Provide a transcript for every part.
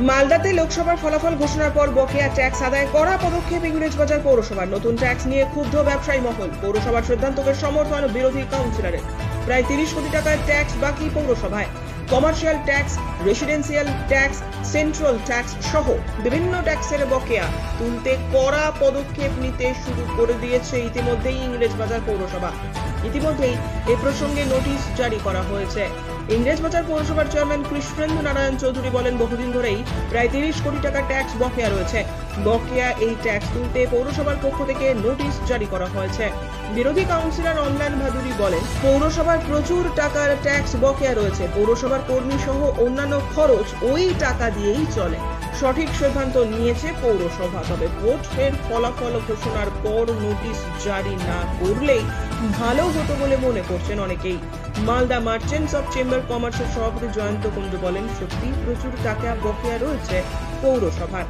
মালদাতে লোকসভার ফলাফল ঘোষণার পর বকেয়া ট্যাক্স আদায় করা পদক্ষেপ ইংরেজবাজার পৌরসভার। নতুন ট্যাক্স নিয়ে ক্ষুব্ধ ব্যবসায়ী মহল। পৌরসভার সিদ্ধান্তকে সমর্থন বিরোধী কাউন্সিলরের। প্রায় 30 কোটি টাকার ট্যাক্স বাকি পৌরসভায়। Commercial tax, residential tax, central tax সহ বিভিন্ন ট্যাক্সের বকেয়া তুলতে কড়া পদক্ষেপ নিতে শুরু করে দিয়েছে ইতিমধ্যেই ইংরেজবাজার পৌরসভা। ইতিমধ্যেই এ প্রসঙ্গে নোটিশ জারি করা হয়েছে। ইংরেজবাজার পৌরসভার চেয়ারম্যান কৃষ্ণেন্দু নারায়ণ চৌধুরী বলেন, বহুদিন ধরেই প্রায় 30 কোটি টাকা ট্যাক্স বকেয়া রয়েছে। বকেয়া এই ট্যাক্স তুলতে পৌরসভার পক্ষ থেকে নোটিশ জারি করা হয়েছে। বিরোধী কাউন্সিলর অনলাইন ভাদুরী বলেন, পৌরসভার প্রচুর টাকার ট্যাক্স বকেয়া রয়েছে। পৌরসভার কর্মী সহ অন্যান্য খরচ ওই টাকা দিয়েই চলে। সঠিক সিদ্ধান্ত নিয়েছে পৌরসভা, তবে ভোটের ফলাফল ঘোষণার পর নোটিশ জারি না করলেই ভালো হতো বলে মনে করছেন অনেকেই। মালদা মার্চেন্টস অফ চেম্বার কমার্সের সভাপতি জয়ন্ত কুণ্ডু বলেন, সত্যি প্রচুর টাকা বকেয়া রয়েছে পৌরসভার।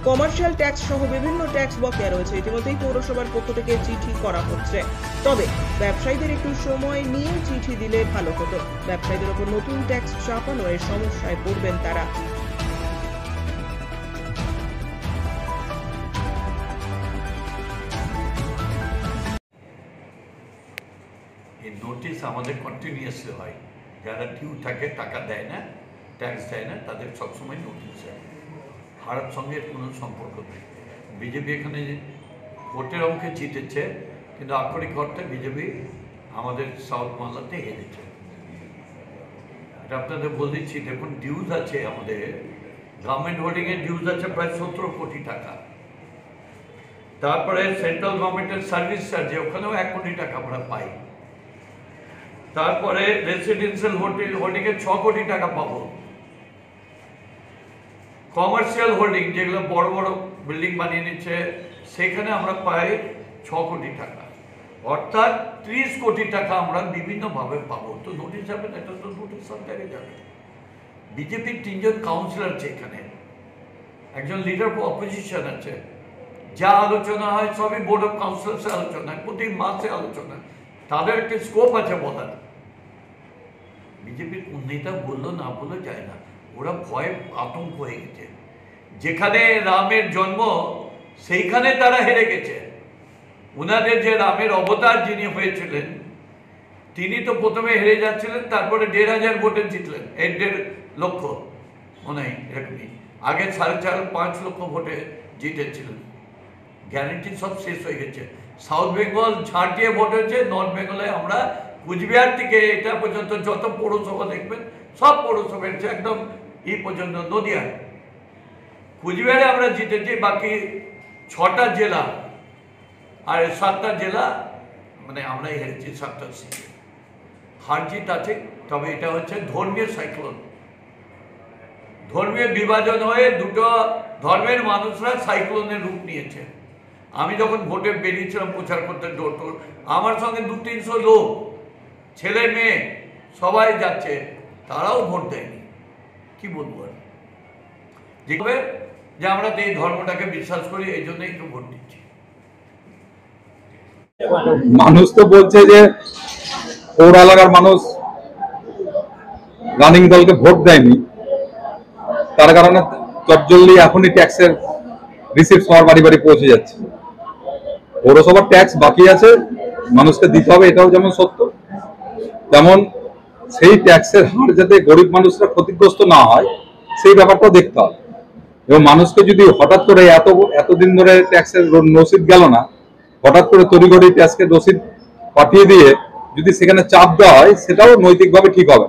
কমার্শিয়াল ট্যাক্স সহ বিভিন্ন ট্যাক্স বকেয়া রয়েছে। ইতিমধ্যেই পৌরসভার পক্ষ থেকে চিঠি করা হচ্ছে, তবে ব্যবসায়ীদের একটু সময় নিয়ে চিঠি দিলে ভালো হতো। ব্যবসায়ীদের উপর নতুন ট্যাক্স চাপানোর সমস্যায় পড়বেন তারা। এই নোটিশ আমাদের কন্টিনিউয়াসলি হয়, যারা ডিউ থাকে, টাকা দেয় না, ট্যাক্স দেয় না, তাদের সবসময় নোটিশ হয়। ভারত সঙ্গে কোনো সম্পর্ক নেই। বিজেপি এখানে ভোটের অঙ্কে জিতেছে, কিন্তু আক্ষরিক অর্থে বিজেপি আমাদের সাউথ মালদাতে হেরেছে। এটা আপনাদের বলে দিচ্ছি। দেখুন, ডিউজ আছে আমাদের, গভর্নমেন্ট হোল্ডিংয়ের ডিউজ আছে প্রায় 17 কোটি টাকা। তারপরে সেন্ট্রাল গভর্নমেন্টের সার্ভিস চার্জে ওখানেও 1 কোটি টাকা আমরা পাই। তারপরে রেসিডেন্সিয়াল হোল্ডিংয়ে 6 কোটি টাকা পাবো। কমার্শিয়াল হোল্ডিং, যেগুলো বড় বড় বিল্ডিং বানিয়ে নিচ্ছে, সেখানে আমরা পাই 6 কোটি টাকা। অর্থাৎ 30 কোটি টাকা আমরা বিভিন্নভাবে পাবো। তো নোটিশ যাবে না, এটা তো নোটিশ সব জায়গায় যাবে। বিজেপির 3 জন কাউন্সিলর আছে এখানে, একজন লিডার অপোজিশন আছে। যা আলোচনা হয় সবই বোর্ড অফ কাউন্সিলর্সে আলোচনা, প্রতি মাসে আলোচনা। তাদের একটা স্কোপ আছে বলার। বিজেপির কোন নেতা বললো না বললো যায় না, ওরা ভয়ে আতঙ্ক হয়ে গেছে। যেখানে রামের জন্ম সেইখানে তারা হেরে গেছে। ওনাদের যে রামের অবতার যিনি হয়েছিলেন, তিনি তো প্রথমে হেরে যাচ্ছিলেন, তারপরে 1,500 ভোটে জিতলেন। 1.5 লক্ষ মনে হয় এরকমই। আগে 4.5-5 লক্ষ ভোটে জিতেছিলেন। গ্যারেন্টি সব শেষ হয়ে গেছে। সাউথ বেঙ্গল ঝাঁটিয়ে ভোট হয়েছে। নর্থ বেঙ্গলে আমরা কুচবিহার থেকে এটা পর্যন্ত যত পৌরসভা দেখবেন সব পৌরসভা হচ্ছে একদম পর্যন্ত নদিয়া। কুচবিহারে আমরা জিতেছি, বাকি 6টা জেলা আর 7টা জেলা মানে আমরাই হেরেছি 7টা সিটে। হার জিত আছে, তবে এটা হচ্ছে ধর্মীয় সাইক্লোন। ধর্মীয় বিভাজন হয়ে দুটো ধর্মের মানুষরা সাইক্লোনের রূপ নিয়েছে। আমি যখন ভোটে বেরিয়েছিলাম প্রচার করতে ডোর টোর, আমার সঙ্গে 200-300 লোক, ছেলে মেয়ে সবাই যাচ্ছে, তারাও ভোট দেয়নি। কি বলবো আর, যেভাবে যে আমরা এই ধর্মটাকে বিশ্বাস করি, এই জন্য একটু ভোট দিচ্ছি। মানুষ তো বলছে যে পৌর এলাকার মানুষ রানিং দলকে ভোট দেয়নি, তার কারণে চটজলদি এখনই ট্যাক্সের রিসিপ্ট সবার বাড়ি বাড়ি পৌঁছে যাচ্ছে। পৌরসভার ট্যাক্স বাকি আছে, মানুষকে দিতে হবে, এটাও যেমন সত্য, তেমন সেই ট্যাক্সের হার যাতে গরিব মানুষরা ক্ষতিগ্রস্ত না হয় সেই ব্যাপারটাও দেখতে হবে। এবং মানুষকে যদি হঠাৎ করে এতদিন ধরে ট্যাক্সের রসিদ গেল না, হঠাৎ করে তড়িঘড়ি ট্যাক্সের রসিদ পাঠিয়ে দিয়ে যদি সেখানে চাপ দেওয়া হয়, সেটাও নৈতিকভাবে ঠিক হবে।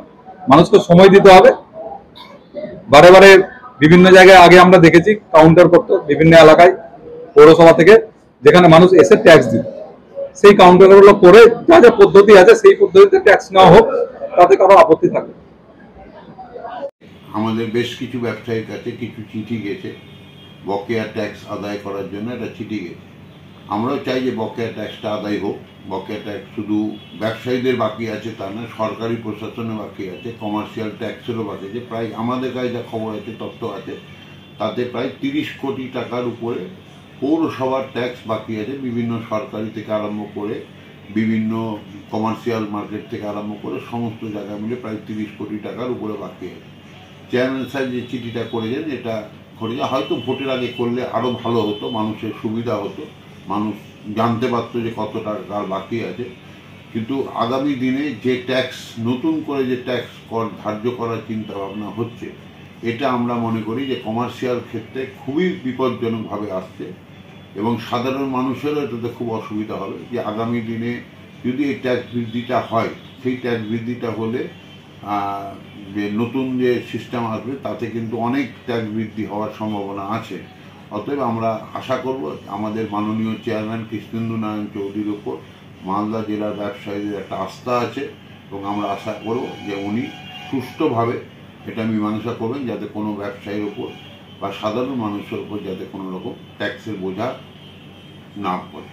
মানুষকে সময় দিতে হবে। বারে বারে বিভিন্ন জায়গায় আগে আমরা দেখেছি কাউন্টার করতো বিভিন্ন এলাকায় পৌরসভা থেকে, যেখানে মানুষ এসে ট্যাক্স দিত, সেই কাউন্টারগুলো করে যা যা পদ্ধতি আছে সেই পদ্ধতিতে ট্যাক্স নেওয়া হোক, তাতে কারো আপত্তি থাকে। আমাদের বেশ কিছু ব্যবসায়ীর কাছে কিছু চিঠি গেছে বকেয়া ট্যাক্স আদায় করার জন্য। একটা চিঠি গেছে, আমরাও চাই যে বকেয়া ট্যাক্সটা আদায় হোক। বকেয়া ট্যাক্স শুধু ব্যবসায়ীদের বাকি আছে তা না, সরকারি প্রশাসনে বাকি আছে, কমার্শিয়াল ট্যাক্সেরও বাকি আছে। প্রায় আমাদের কাছে যা খবর আছে, তথ্য আছে, তাতে প্রায় 30 কোটি টাকার উপরে পৌরসভার ট্যাক্স বাকি আছে। বিভিন্ন সরকারি থেকে আরম্ভ করে, বিভিন্ন কমার্শিয়াল মার্কেট থেকে আরম্ভ করে সমস্ত জায়গা মিলে প্রায় 30 কোটি টাকার উপরে বাকি আছে। চেয়ারম্যান সাহেব যে চিঠিটা করেছেন, এটা করেছে হয়তো ভোটের আগে করলে আরও ভালো হতো, মানুষের সুবিধা হতো, মানুষ জানতে পারতো যে কত টাকা বাকি আছে। কিন্তু আগামী দিনে যে ট্যাক্স, নতুন করে যে ট্যাক্স কর ধার্য করার চিন্তা ভাবনা হচ্ছে, এটা আমরা মনে করি যে কমার্শিয়াল ক্ষেত্রে খুবই বিপজ্জনকভাবে আসছে এবং সাধারণ মানুষেরও এটাতে খুব অসুবিধা হবে। যে আগামী দিনে যদি এই ট্যাক্স বৃদ্ধিটা হয়, সেই ট্যাক্স বৃদ্ধিটা হলে যে নতুন যে সিস্টেম আসবে তাতে কিন্তু অনেক ট্যাক্স বৃদ্ধি হওয়ার সম্ভাবনা আছে। অতএব আমরা আশা করব আমাদের মাননীয় চেয়ারম্যান কৃষ্ণেন্দু নারায়ণ চৌধুরীর ওপর মালদা জেলার ব্যবসায়ীদের একটা আস্থা আছে এবং আমরা আশা করব যে উনি সুষ্ঠুভাবে এটা মীমাংসা করবেন, যাতে কোনো ব্যবসায়ীর ওপর বা সাধারণ মানুষের ওপর যাতে কোনো রকম ট্যাক্সের বোঝা না পড়ে।